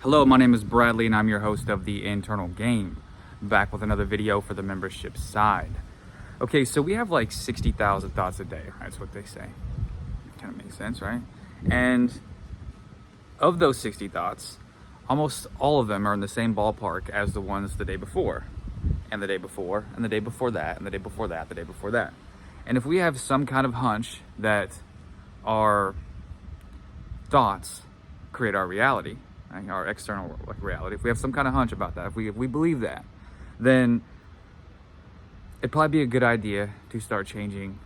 Hello, my name is Bradley and I'm your host of The Internal Game, back with another video for the membership side. Okay, so we have like 60,000 thoughts a day. That's what they say. Kind of makes sense, right? And of those 60 thoughts, almost all of them are in the same ballpark as the ones the day before, and the day before, and the day before that, and the day before that, the day before that. And if we have some kind of hunch that our thoughts create our reality, right, our external reality, if we have some kind of hunch about that, if we believe that, then it'd probably be a good idea to start changing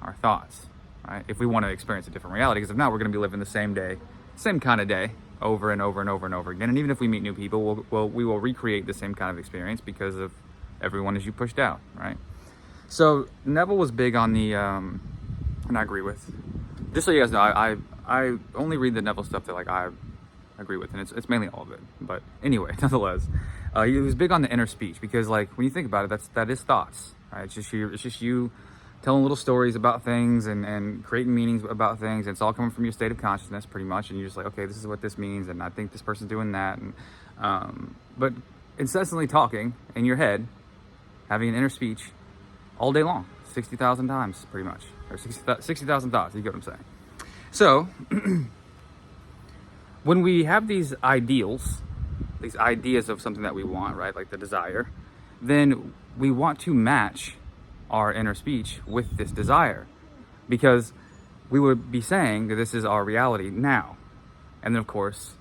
our thoughts, right? If we want to experience a different reality, because if not, we're going to be living the same day, same kind of day, over and over and over and over again. And even if we meet new people, we will recreate the same kind of experience because of everyone as you pushed out, right? So Neville was big on the, and I agree with. Just so you guys know, I only read the Neville stuff that like I agree with, and it's mainly all of it. But anyway, nonetheless, he was big on the inner speech because, like, when you think about it, that is thoughts, right? It's just you telling little stories about things and creating meanings about things. And it's all coming from your state of consciousness, pretty much. And you're just like, okay, this is what this means, and I think this person's doing that. And but incessantly talking in your head, having an inner speech all day long, 60,000 times, pretty much, or 60,000 thoughts. You get what I'm saying? So when we have these ideals, these ideas of something that we want, right, like the desire, then we want to match our inner speech with this desire, because we would be saying that this is our reality now. And then, of course,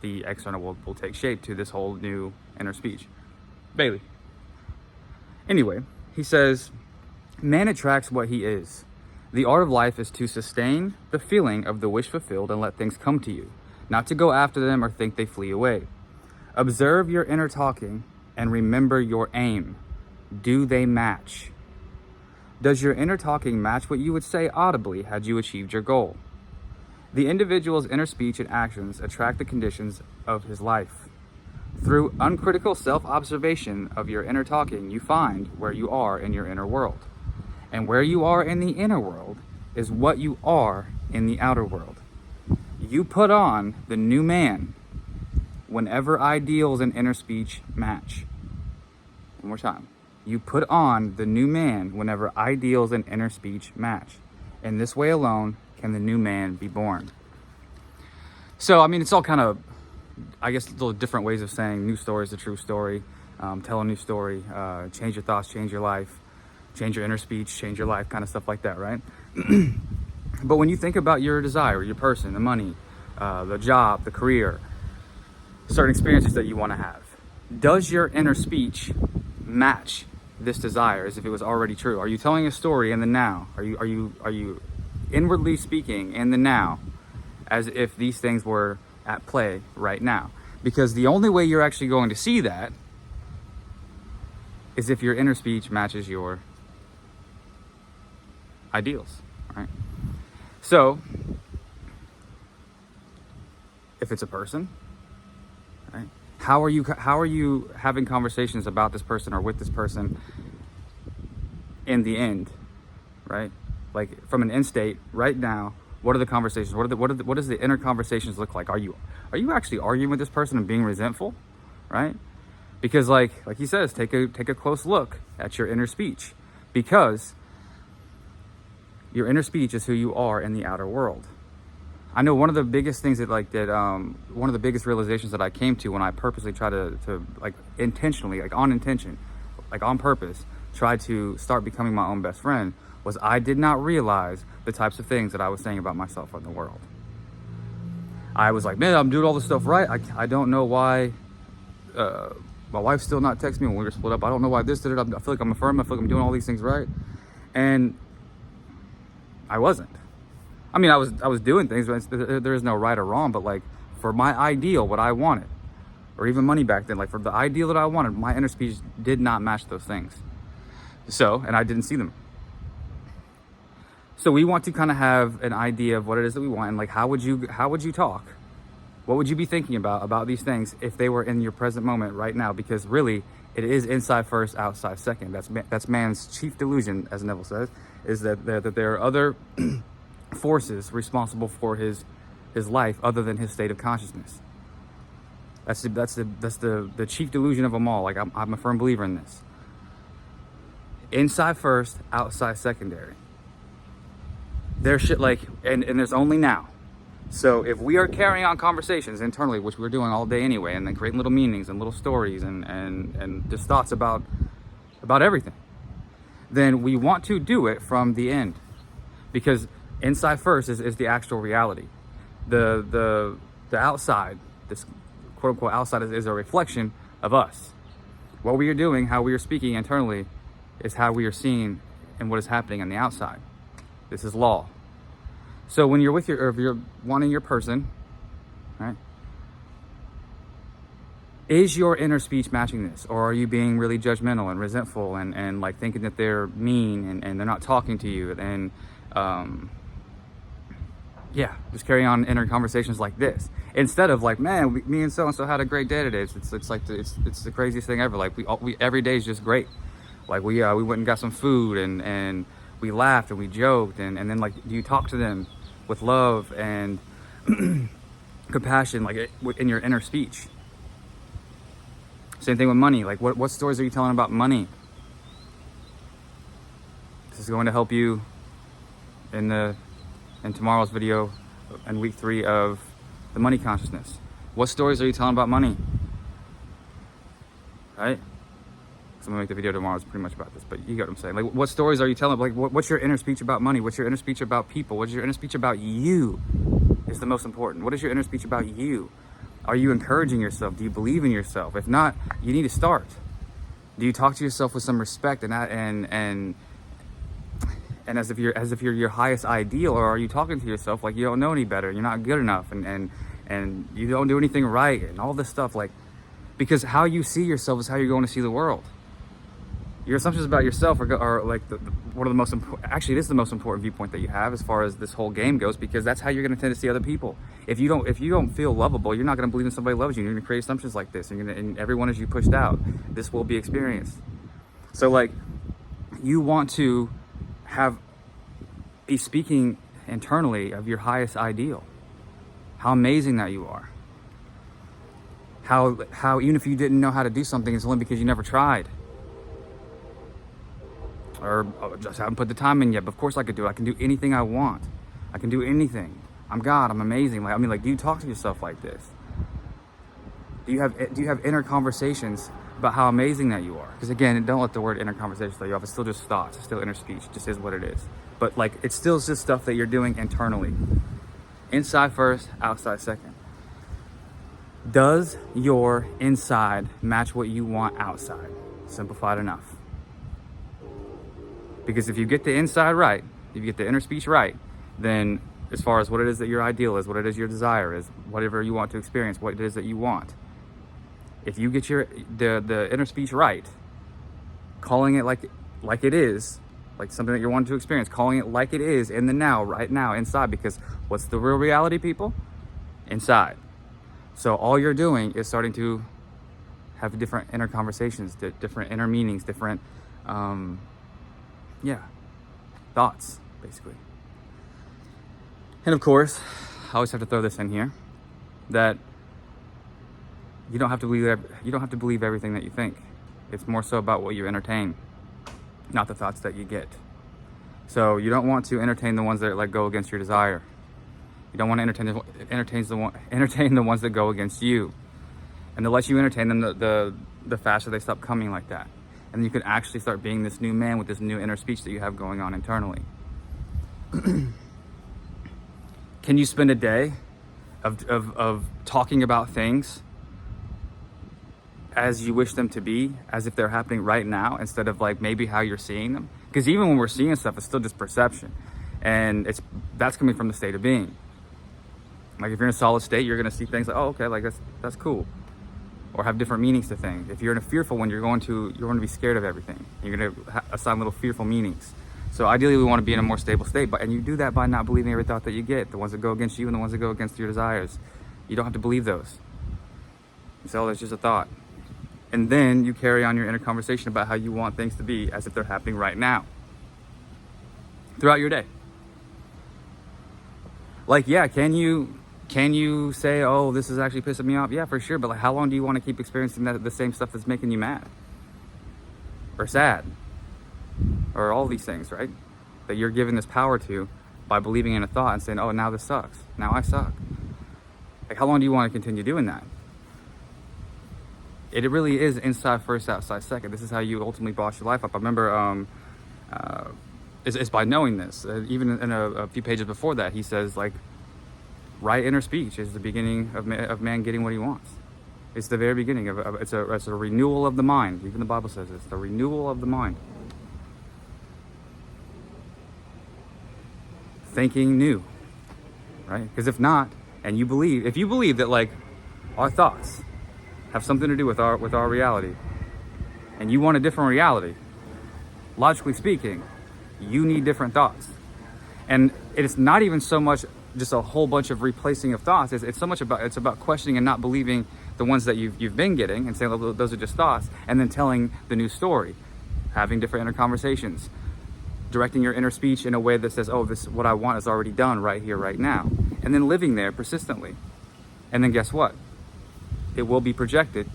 the external will take shape to this whole new inner speech. Bailey. Anyway, he says, man attracts what he is. The art of life is to sustain the feeling of the wish fulfilled and let things come to you, not to go after them or think they flee away. Observe your inner talking and remember your aim. Do they match? Does your inner talking match what you would say audibly had you achieved your goal? The individual's inner speech and actions attract the conditions of his life. Through uncritical self-observation of your inner talking, you find where you are in your inner world. And where you are in the inner world is what you are in the outer world. You put on the new man whenever ideals and inner speech match. One more time. You put on the new man whenever ideals and inner speech match. In this way alone can the new man be born. So, I mean, it's all kind of, I guess, little different ways of saying new story is the true story. Tell a new story. Change your thoughts, change your life. Change your inner speech, change your life, kind of stuff like that, right? But when you think about your desire, your person, the money, the job, the career, certain experiences that you want to have, does your inner speech match this desire as if it was already true? Are you telling a story in the now? Are you inwardly speaking in the now as if these things were at play right now? Because the only way you're actually going to see that is if your inner speech matches your ideals, right? So if it's a person, right, how are you having conversations about this person or with this person in the end, right? Like from an end state right now, what are the conversations? What does the inner conversations look like? Are you actually arguing with this person and being resentful, right? Because like he says, take a close look at your inner speech, because your inner speech is who you are in the outer world. I know one of the biggest things one of the biggest realizations that I came to when I purposely tried to like intentionally, like on intention, like on purpose, try to start becoming my own best friend, was I did not realize the types of things that I was saying about myself in the world. I was like, man, I'm doing all this stuff right. I don't know why my wife's still not texting me when we were split up. I don't know why this did it. I feel like I'm affirming. I feel like I'm doing all these things right. And I wasn't. I mean, I was doing things, but there is no right or wrong. But like for my ideal, what I wanted, or even money back then, like for the ideal that I wanted, my inner speech did not match those things. So, and I didn't see them. So we want to kind of have an idea of what it is that we want, and like how would you talk? What would you be thinking about these things if they were in your present moment right now? Because really, it is inside first, outside second. That's man's chief delusion, as Neville says, is that there are other forces responsible for his life other than his state of consciousness. That's the chief delusion of them all. Like I'm a firm believer in this. Inside first, outside secondary. There's shit like, and there's only now. So if we are carrying on conversations internally, which we're doing all day anyway, and then creating little meanings and little stories and just thoughts about everything, then we want to do it from the end, because inside first is the actual reality. The outside, this quote unquote outside, is a reflection of us. What we are doing, how we are speaking internally, is how we are seeing and what is happening on the outside. This is law. So when you're with or if you're wanting your person, right? Is your inner speech matching this? Or are you being really judgmental and resentful and like thinking that they're mean and they're not talking to you? And yeah, just carry on inner conversations like this. Instead of like, man, me and so-and-so had a great day today. It's like, it's the craziest thing ever. Like we every day is just great. Like we went and got some food and we laughed and we joked and then like you talk to them with love and compassion, like in your inner speech. Same thing with money. Like what stories are you telling about money? This is going to help you in tomorrow's video and week 3 of the money consciousness. What stories are you telling about money? Right? So I'm gonna make the video tomorrow. It's pretty much about this, but you get what I'm saying. Like, what stories are you telling? Like, what's your inner speech about money? What's your inner speech about people? What's your inner speech about you? Is the most important. What is your inner speech about you? Are you encouraging yourself? Do you believe in yourself? If not, you need to start. Do you talk to yourself with some respect and as if you're your highest ideal, or are you talking to yourself like you don't know any better, you're not good enough, and you don't do anything right, and all this stuff? Like, because how you see yourself is how you're going to see the world. Your assumptions about yourself are like one of the most important. Actually, it is the most important viewpoint that you have as far as this whole game goes, because that's how you're going to tend to see other people. If you don't feel lovable, you're not going to believe in somebody loves you. You're going to create assumptions like this, and everyone as you pushed out, this will be experienced. So like, you want to be speaking internally of your highest ideal. How amazing that you are. How even if you didn't know how to do something, it's only because you never tried. Or just haven't put the time in yet. But of course I could do it. I can do anything I want. I can do anything. I'm God. I'm amazing. Like, I mean, like, do you talk to yourself like this? Do you have inner conversations about how amazing that you are? Because again, don't let the word inner conversation throw you off. It's still just thoughts. It's still inner speech. It just is what it is. But like, it's still just stuff that you're doing internally. Inside first, outside second. Does your inside match what you want outside? Simplified enough. Because if you get the inside right, if you get the inner speech right, then as far as what it is that your ideal is, what it is your desire is, whatever you want to experience, what it is that you want, if you get the inner speech right, calling it like it is, like something that you're wanting to experience, calling it like it is in the now, right now, inside, because what's the real reality, people? Inside. So all you're doing is starting to have different inner conversations, different inner meanings, different thoughts, basically. And of course, I always have to throw this in here, that you don't have to believe everything that you think. It's more so about what you entertain, not the thoughts that you get. So you don't want to entertain the ones that like go against your desire. You don't want to entertain the ones that go against you. And the less you entertain them, the faster they stop coming like that. And you can actually start being this new man with this new inner speech that you have going on internally. Can you spend a day of talking about things as you wish them to be, as if they're happening right now, instead of like maybe how you're seeing them? Because even when we're seeing stuff, it's still just perception. And that's coming from the state of being. Like if you're in a solid state, you're gonna see things like, oh, okay, like that's cool. Or have different meanings to things. If you're in a fearful one, you're going to be scared of everything. You're going to assign little fearful meanings. So ideally, we want to be in a more stable state, and you do that by not believing every thought that you get, the ones that go against you and the ones that go against your desires. You don't have to believe those. You say, oh, that's just a thought. And then you carry on your inner conversation about how you want things to be as if they're happening right now. Throughout your day. Like, yeah, can you Can you say, oh, this is actually pissing me off? Yeah, for sure. But like, how long do you want to keep experiencing the same stuff that's making you mad or sad or all these things, right? That you're giving this power to by believing in a thought and saying, oh, now this sucks. Now I suck. Like, how long do you want to continue doing that? It really is inside first, outside second. This is how you ultimately boss your life up. I remember it's by knowing this. Even in a few pages before that, he says, like, right inner speech is the beginning of man getting what he wants. It's the very beginning it's a renewal of the mind. Even the Bible says it's the renewal of the mind. Thinking new, right? Because if not, and if you believe that like our thoughts have something to do with our reality, and you want a different reality, logically speaking, you need different thoughts. And it's not even so much just a whole bunch of replacing of thoughts. It's so much about questioning and not believing the ones that you've been getting and saying, oh, those are just thoughts, and then telling the new story, having different inner conversations, directing your inner speech in a way that says, oh, this what I want is already done right here, right now, and then living there persistently. And then guess what? It will be projected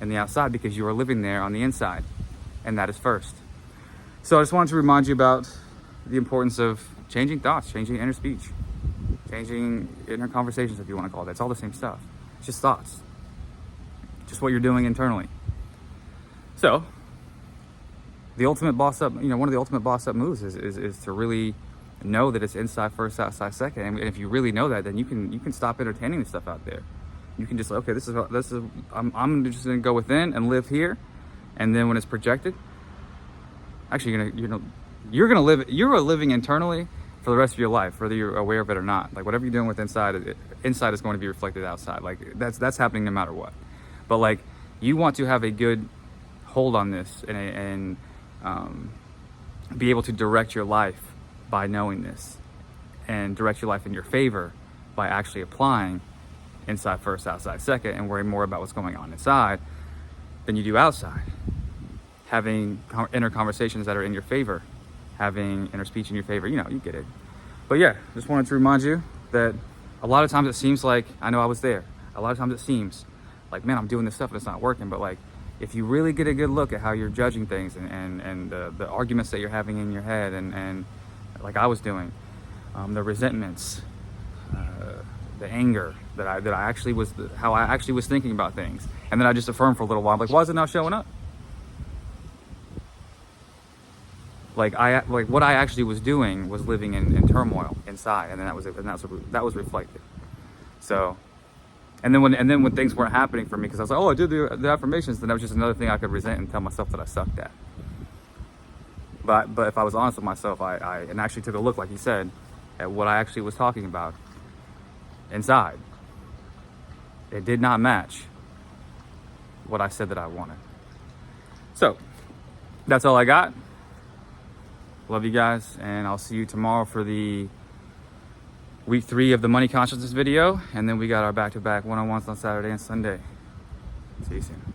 in the outside because you are living there on the inside, and that is first. So I just wanted to remind you about the importance of changing thoughts, changing inner speech, changing inner conversations, if you want to call it. It's all the same stuff. It's just thoughts. Just what you're doing internally. So, the ultimate boss up, one of the ultimate boss up moves is to really know that it's inside first, outside second. And if you really know that, then you can stop entertaining the stuff out there. You can just, okay, this is I'm just gonna go within and live here, and then when it's projected, actually you're living internally for the rest of your life, whether you're aware of it or not. Like, whatever you're doing with inside is going to be reflected outside. Like, that's happening no matter what. But like, you want to have a good hold on this and be able to direct your life by knowing this, and direct your life in your favor by actually applying inside first, outside second, and worrying more about what's going on inside than you do outside. Having inner conversations that are in your favor, having inner speech in your favor, you get it. But yeah, just wanted to remind you that a lot of times it seems like, I know I was there, a lot of times it seems like, man, I'm doing this stuff and it's not working. But like, if you really get a good look at how you're judging things and the arguments that you're having in your head, and like I was doing, the resentments, the anger that I actually was, how I actually was thinking about things, and then I just affirmed for a little while, like, why is it not showing up? Like what I actually was doing was living in turmoil inside, and then that was reflected. So, and then when things weren't happening for me, because I was like, oh, I did the affirmations, then that was just another thing I could resent and tell myself that I sucked at. But if I was honest with myself, I actually took a look, like you said, at what I actually was talking about inside, it did not match what I said that I wanted. So that's all I got. Love you guys, and I'll see you tomorrow for the week 3 of the Money Consciousness video, and then we got our back-to-back one-on-ones on Saturday and Sunday. See you soon.